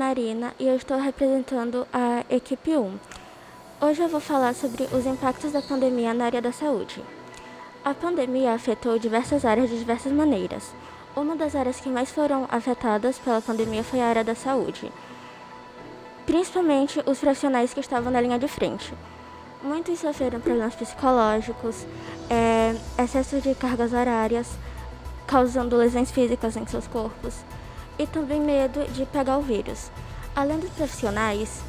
Marina e eu estou representando a equipe 1. Hoje eu vou falar sobre os impactos da pandemia na área da saúde. A pandemia afetou diversas áreas de diversas maneiras. Uma das áreas que mais foram afetadas pela pandemia foi a área da saúde, principalmente os profissionais que estavam na linha de frente. Muitos sofreram problemas psicológicos, excesso de cargas horárias, causando lesões físicas em seus corpos, e também medo de pegar o vírus. Além dos profissionais,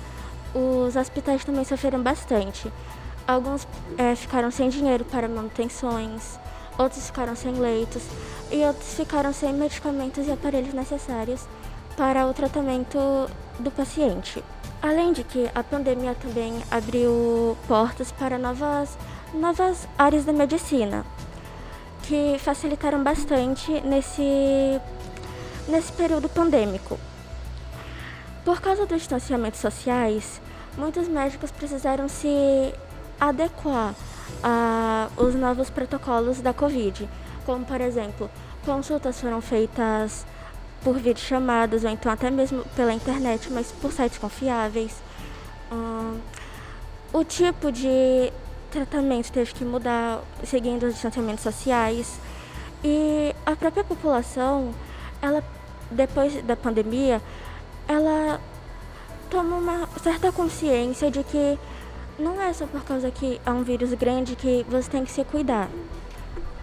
os hospitais também sofreram bastante. Alguns ficaram sem dinheiro para manutenções, outros ficaram sem leitos e outros ficaram sem medicamentos e aparelhos necessários para o tratamento do paciente. Além de que a pandemia também abriu portas para novas áreas da medicina, que facilitaram bastante nesse período pandêmico. Por causa dos distanciamentos sociais, muitos médicos precisaram se adequar aos novos protocolos da Covid, como, por exemplo, consultas foram feitas por videochamadas ou então até mesmo pela internet, mas por sites confiáveis. O tipo de tratamento teve que mudar seguindo os distanciamentos sociais e a própria população, ela, depois da pandemia, ela toma uma certa consciência de que não é só por causa que é um vírus grande que você tem que se cuidar.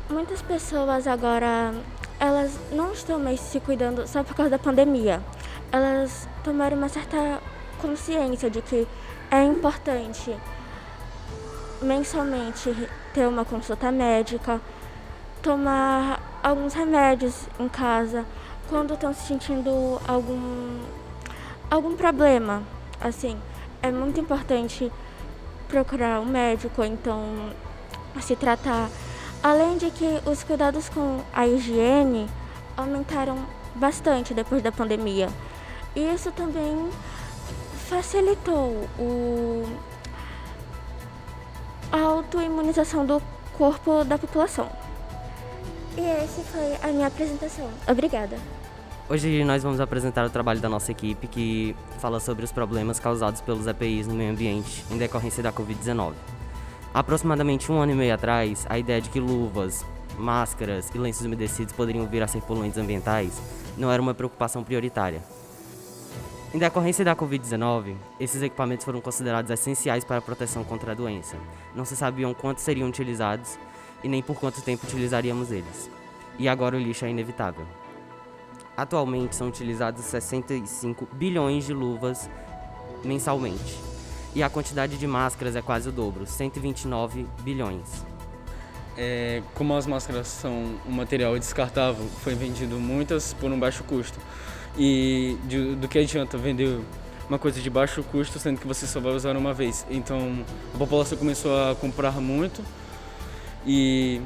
Muitas pessoas agora, elas não estão mais se cuidando só por causa da pandemia. Elas tomaram uma certa consciência de que é importante mensalmente ter uma consulta médica, tomar alguns remédios em casa quando estão se sentindo algum problema. Assim, é muito importante procurar um médico, ou então se tratar. Além de que os cuidados com a higiene aumentaram bastante depois da pandemia. E isso também facilitou a autoimunização do corpo da população. E essa foi a minha apresentação. Obrigada. Hoje nós vamos apresentar o trabalho da nossa equipe, que fala sobre os problemas causados pelos EPIs no meio ambiente em decorrência da Covid-19. Aproximadamente 1 ano e meio atrás, a ideia de que luvas, máscaras e lenços umedecidos poderiam vir a ser poluentes ambientais não era uma preocupação prioritária. Em decorrência da Covid-19, esses equipamentos foram considerados essenciais para a proteção contra a doença. Não se sabiam quantos seriam utilizados e nem por quanto tempo utilizaríamos eles. E agora o lixo é inevitável. Atualmente são utilizados 65 bilhões de luvas mensalmente. E a quantidade de máscaras é quase o dobro, 129 bilhões. Como as máscaras são um material descartável, foi vendido muitas por um baixo custo. E do que adianta vender uma coisa de baixo custo, sendo que você só vai usar uma vez? Então a população começou a comprar muito e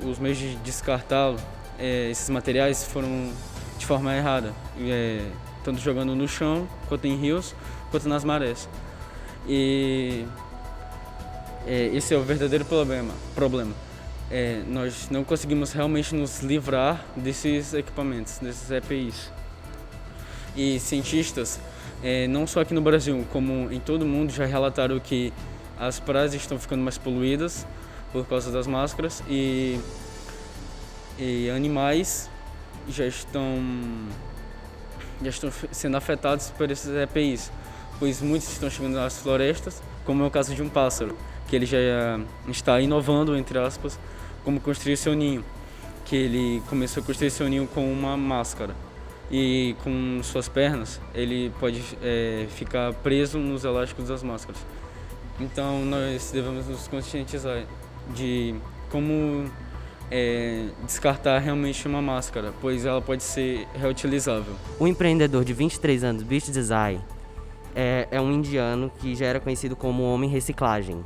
os meios de descartá-lo, esses materiais, foram de forma errada, tanto jogando no chão, quanto em rios, quanto nas marés. E esse é o verdadeiro problema. Nós não conseguimos realmente nos livrar desses equipamentos, desses EPIs. E cientistas, não só aqui no Brasil, como em todo o mundo, já relataram que as praias estão ficando mais poluídas por causa das máscaras e animais já estão sendo afetados por esses EPIs, pois muitos estão chegando às florestas, como é o caso de um pássaro, que ele já está inovando, entre aspas, como construir seu ninho, que ele começou a construir seu ninho com uma máscara e com suas pernas ele pode ficar preso nos elásticos das máscaras. Então nós devemos nos conscientizar de como descartar realmente uma máscara, pois ela pode ser reutilizável. O empreendedor de 23 anos, Beach Desai, é um indiano que já era conhecido como Homem Reciclagem.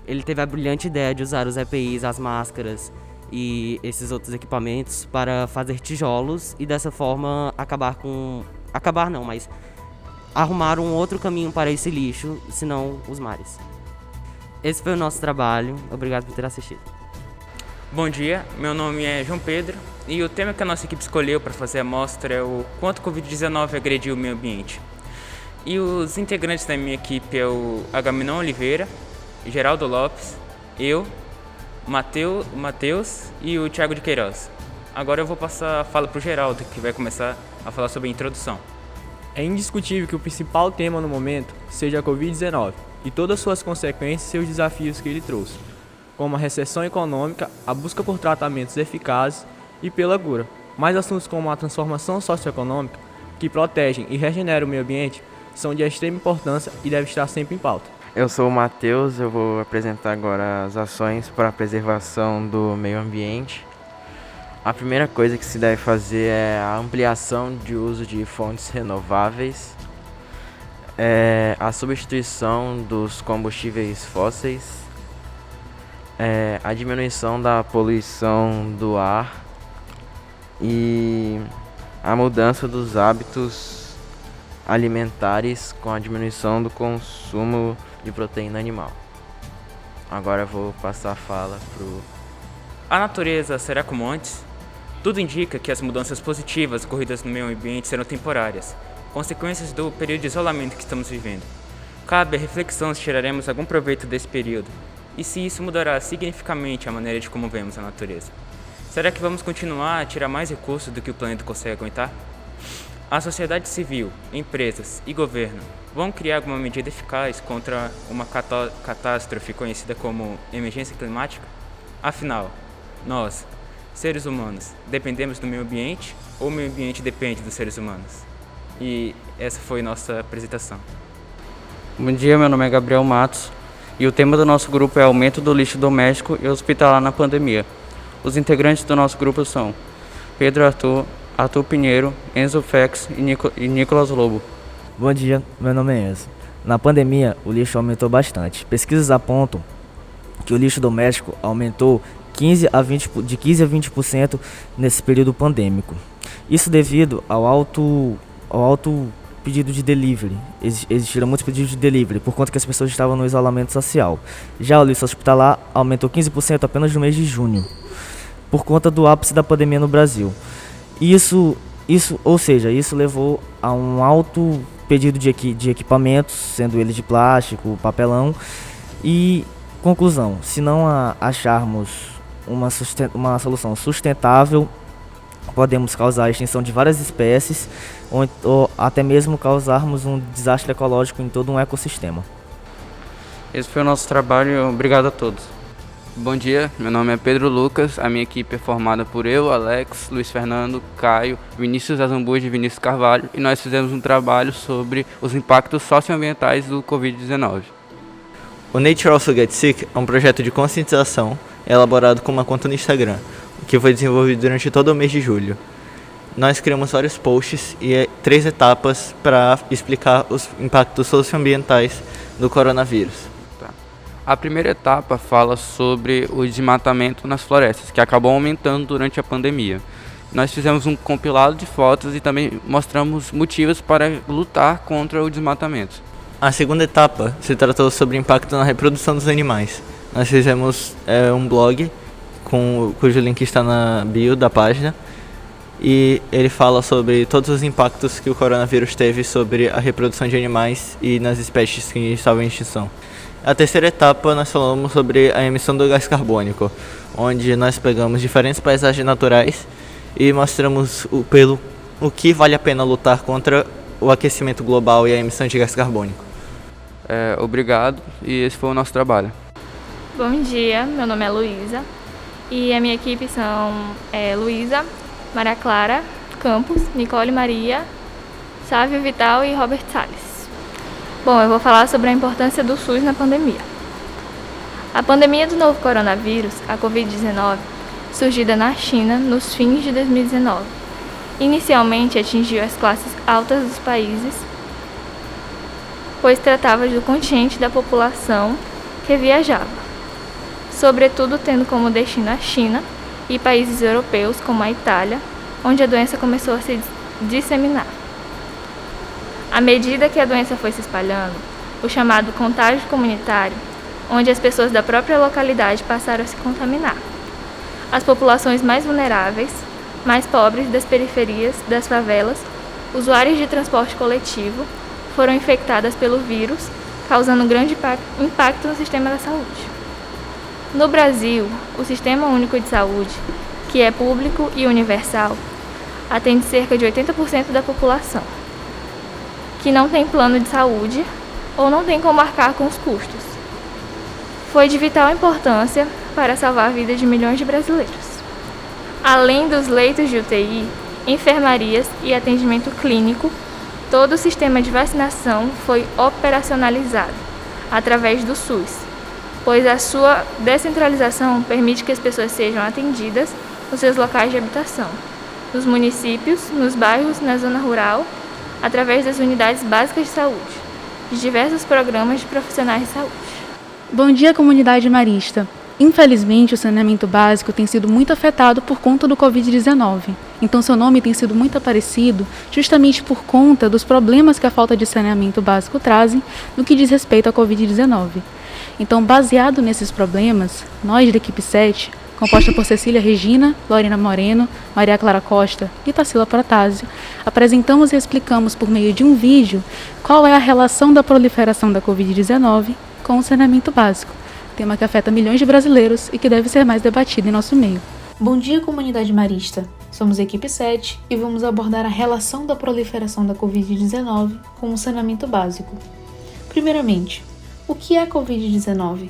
Ele teve a brilhante ideia de usar os EPIs, as máscaras e esses outros equipamentos para fazer tijolos e dessa forma arrumar um outro caminho para esse lixo, senão os mares. Esse foi o nosso trabalho. Obrigado por ter assistido. Bom dia, meu nome é João Pedro e o tema que a nossa equipe escolheu para fazer a mostra é o quanto o Covid-19 agrediu o meio ambiente. E os integrantes da minha equipe é o Agamenon Oliveira, Geraldo Lopes, eu, Matheus e o Thiago de Queiroz. Agora eu vou passar a fala para o Geraldo, que vai começar a falar sobre a introdução. É indiscutível que o principal tema no momento seja a Covid-19 e todas as suas consequências e seus desafios que ele trouxe, como a recessão econômica, a busca por tratamentos eficazes e pela cura. Mais assuntos como a transformação socioeconômica, que protegem e regeneram o meio ambiente, são de extrema importância e devem estar sempre em pauta. Eu sou o Matheus, eu vou apresentar agora as ações para a preservação do meio ambiente. A primeira coisa que se deve fazer é a ampliação de uso de fontes renováveis, a substituição dos combustíveis fósseis, a diminuição da poluição do ar e a mudança dos hábitos alimentares com a diminuição do consumo de proteína animal. Agora eu vou passar a fala pro... A natureza será como antes? Tudo indica que as mudanças positivas ocorridas no meio ambiente serão temporárias, consequências do período de isolamento que estamos vivendo. Cabe a reflexão se tiraremos algum proveito desse período e se isso mudará significativamente a maneira de como vemos a natureza. Será que vamos continuar a tirar mais recursos do que o planeta consegue aguentar? A sociedade civil, empresas e governo vão criar alguma medida eficaz contra uma catástrofe conhecida como emergência climática? Afinal, nós, seres humanos, dependemos do meio ambiente ou o meio ambiente depende dos seres humanos? E essa foi nossa apresentação. Bom dia, meu nome é Gabriel Matos e o tema do nosso grupo é aumento do lixo doméstico e hospitalar na pandemia. Os integrantes do nosso grupo são Pedro Arthur Pinheiro, Enzo Fex e Nicolas Lobo. Bom dia, meu nome é Enzo. Na pandemia, o lixo aumentou bastante. Pesquisas apontam que o lixo doméstico aumentou de 15 a 20% nesse período pandêmico. Isso devido ao alto pedido de delivery. Existiram muitos pedidos de delivery por conta que as pessoas estavam no isolamento social. Já o lixo hospitalar aumentou 15% apenas no mês de junho, por conta do ápice da pandemia no Brasil. Isso levou a um alto pedido de equipamentos, sendo eles de plástico, papelão. E, conclusão, se não acharmos uma solução sustentável, podemos causar a extinção de várias espécies ou até mesmo causarmos um desastre ecológico em todo um ecossistema. Esse foi o nosso trabalho, obrigado a todos. Bom dia, meu nome é Pedro Lucas, a minha equipe é formada por eu, Alex, Luiz Fernando, Caio, Vinícius Azambuja e Vinícius Carvalho e nós fizemos um trabalho sobre os impactos socioambientais do Covid-19. O Nature Also Gets Sick é um projeto de conscientização elaborado com uma conta no Instagram, que foi desenvolvido durante todo o mês de julho. Nós criamos vários posts e 3 etapas para explicar os impactos socioambientais do coronavírus. A primeira etapa fala sobre o desmatamento nas florestas, que acabou aumentando durante a pandemia. Nós fizemos um compilado de fotos e também mostramos motivos para lutar contra o desmatamento. A segunda etapa se tratou sobre o impacto na reprodução dos animais. Nós fizemos um blog cujo link está na bio da página e ele fala sobre todos os impactos que o coronavírus teve sobre a reprodução de animais e nas espécies que estavam em extinção. A terceira etapa nós falamos sobre a emissão do gás carbônico, onde nós pegamos diferentes paisagens naturais e mostramos o que vale a pena lutar contra o aquecimento global e a emissão de gás carbônico. Obrigado e esse foi o nosso trabalho. Bom dia, meu nome é Luísa e a minha equipe são Luísa, Maria Clara, Campos, Nicole Maria, Sávio Vital e Robert Salles. Bom, eu vou falar sobre a importância do SUS na pandemia. A pandemia do novo coronavírus, a Covid-19, surgida na China nos fins de 2019, inicialmente atingiu as classes altas dos países, pois tratava do contingente da população que viajava, sobretudo tendo como destino a China e países europeus como a Itália, onde a doença começou a se disseminar. À medida que a doença foi se espalhando, o chamado contágio comunitário, onde as pessoas da própria localidade passaram a se contaminar. as populações mais vulneráveis, mais pobres das periferias, das favelas, usuários de transporte coletivo, foram infectadas pelo vírus, causando um grande impacto no sistema da saúde. No Brasil, o Sistema Único de Saúde, que é público e universal, atende cerca de 80% da população, que não tem plano de saúde ou não tem como arcar com os custos. Foi de vital importância para salvar a vida de milhões de brasileiros. Além dos leitos de UTI, enfermarias e atendimento clínico, todo o sistema de vacinação foi operacionalizado através do SUS, pois a sua descentralização permite que as pessoas sejam atendidas nos seus locais de habitação, nos municípios, nos bairros, na zona rural, através das unidades básicas de saúde, de diversos programas de profissionais de saúde. Bom dia, comunidade marista. Infelizmente, o saneamento básico tem sido muito afetado por conta do Covid-19. Então, seu nome tem sido muito aparecido justamente por conta dos problemas que a falta de saneamento básico trazem no que diz respeito à Covid-19. Então, baseado nesses problemas, nós da equipe 7, composta por Cecília Regina, Lorena Moreno, Maria Clara Costa e Tarsila Protásio, apresentamos e explicamos por meio de um vídeo qual é a relação da proliferação da Covid-19 com o saneamento básico, tema que afeta milhões de brasileiros e que deve ser mais debatido em nosso meio. Bom dia, comunidade marista. Somos a equipe 7 e vamos abordar a relação da proliferação da Covid-19 com o saneamento básico. Primeiramente, o que é a Covid-19?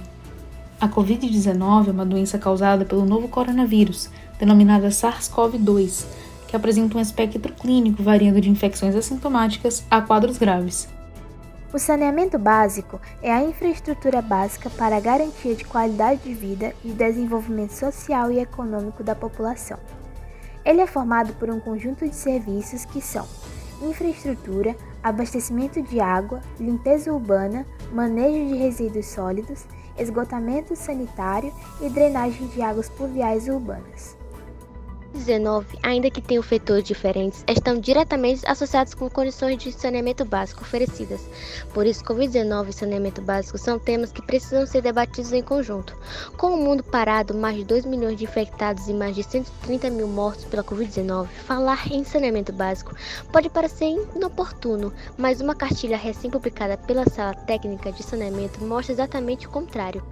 A Covid-19 é uma doença causada pelo novo coronavírus, denominada SARS-CoV-2, que apresenta um espectro clínico variando de infecções assintomáticas a quadros graves. O saneamento básico é a infraestrutura básica para a garantia de qualidade de vida e desenvolvimento social e econômico da população. Ele é formado por um conjunto de serviços que são infraestrutura, abastecimento de água, limpeza urbana, manejo de resíduos sólidos, esgotamento sanitário e drenagem de águas pluviais urbanas. Covid-19, ainda que tenham fatores diferentes, estão diretamente associados com condições de saneamento básico oferecidas. Por isso, Covid-19 e saneamento básico são temas que precisam ser debatidos em conjunto. Com o mundo parado, mais de 2 milhões de infectados e mais de 130 mil mortos pela Covid-19, falar em saneamento básico pode parecer inoportuno, mas uma cartilha recém-publicada pela Sala Técnica de Saneamento mostra exatamente o contrário.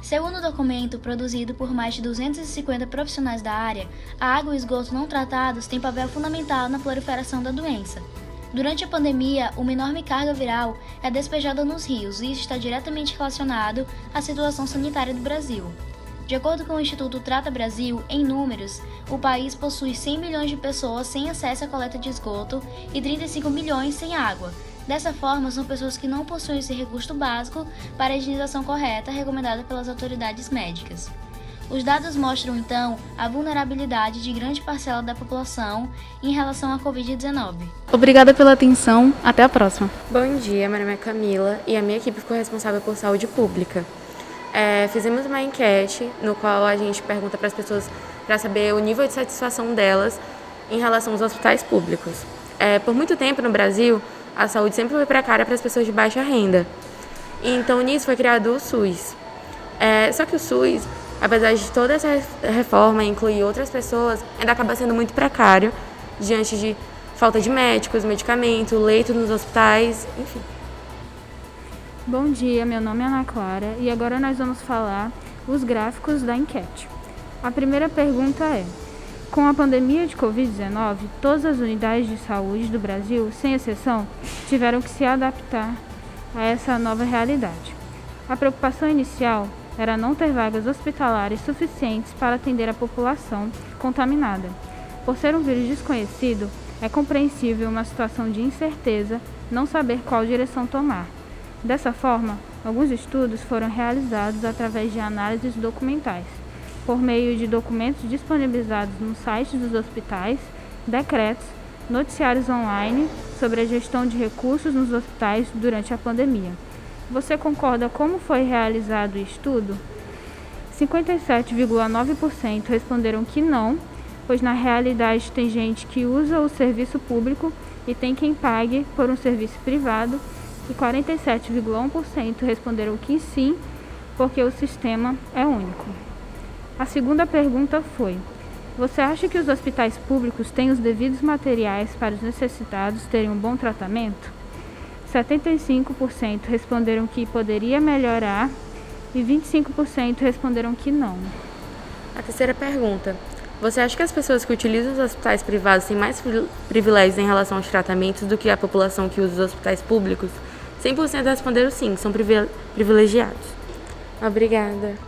Segundo o documento produzido por mais de 250 profissionais da área, a água e o esgoto não tratados têm papel fundamental na proliferação da doença. Durante a pandemia, uma enorme carga viral é despejada nos rios e isso está diretamente relacionado à situação sanitária do Brasil. De acordo com o Instituto Trata Brasil, em números, o país possui 100 milhões de pessoas sem acesso à coleta de esgoto e 35 milhões sem água. Dessa forma, são pessoas que não possuem esse recurso básico para a higienização correta recomendada pelas autoridades médicas. Os dados mostram, então, a vulnerabilidade de grande parcela da população em relação à Covid-19. Obrigada pela atenção, até a próxima. Bom dia, meu nome é Camila e a minha equipe ficou responsável por saúde pública. Fizemos uma enquete no qual a gente pergunta para as pessoas para saber o nível de satisfação delas em relação aos hospitais públicos. Por muito tempo no Brasil, a saúde sempre foi precária para as pessoas de baixa renda. Então, nisso foi criado o SUS. Só que o SUS, apesar de toda essa reforma incluir outras pessoas, ainda acaba sendo muito precário diante de falta de médicos, medicamento, leito nos hospitais, enfim. Bom dia, meu nome é Ana Clara e agora nós vamos falar os gráficos da enquete. A primeira pergunta é: com a pandemia de Covid-19, todas as unidades de saúde do Brasil, sem exceção, tiveram que se adaptar a essa nova realidade. A preocupação inicial era não ter vagas hospitalares suficientes para atender a população contaminada. Por ser um vírus desconhecido, é compreensível uma situação de incerteza, não saber qual direção tomar. Dessa forma, alguns estudos foram realizados através de análises documentais, por meio de documentos disponibilizados nos sites dos hospitais, decretos, noticiários online sobre a gestão de recursos nos hospitais durante a pandemia. Você concorda como foi realizado o estudo? 57,9% responderam que não, pois na realidade tem gente que usa o serviço público e tem quem pague por um serviço privado, e 47,1% responderam que sim, porque o sistema é único. A segunda pergunta foi: você acha que os hospitais públicos têm os devidos materiais para os necessitados terem um bom tratamento? 75% responderam que poderia melhorar e 25% responderam que não. A terceira pergunta: você acha que as pessoas que utilizam os hospitais privados têm mais privilégios em relação aos tratamentos do que a população que usa os hospitais públicos? 100% responderam sim, são privilegiados. Obrigada.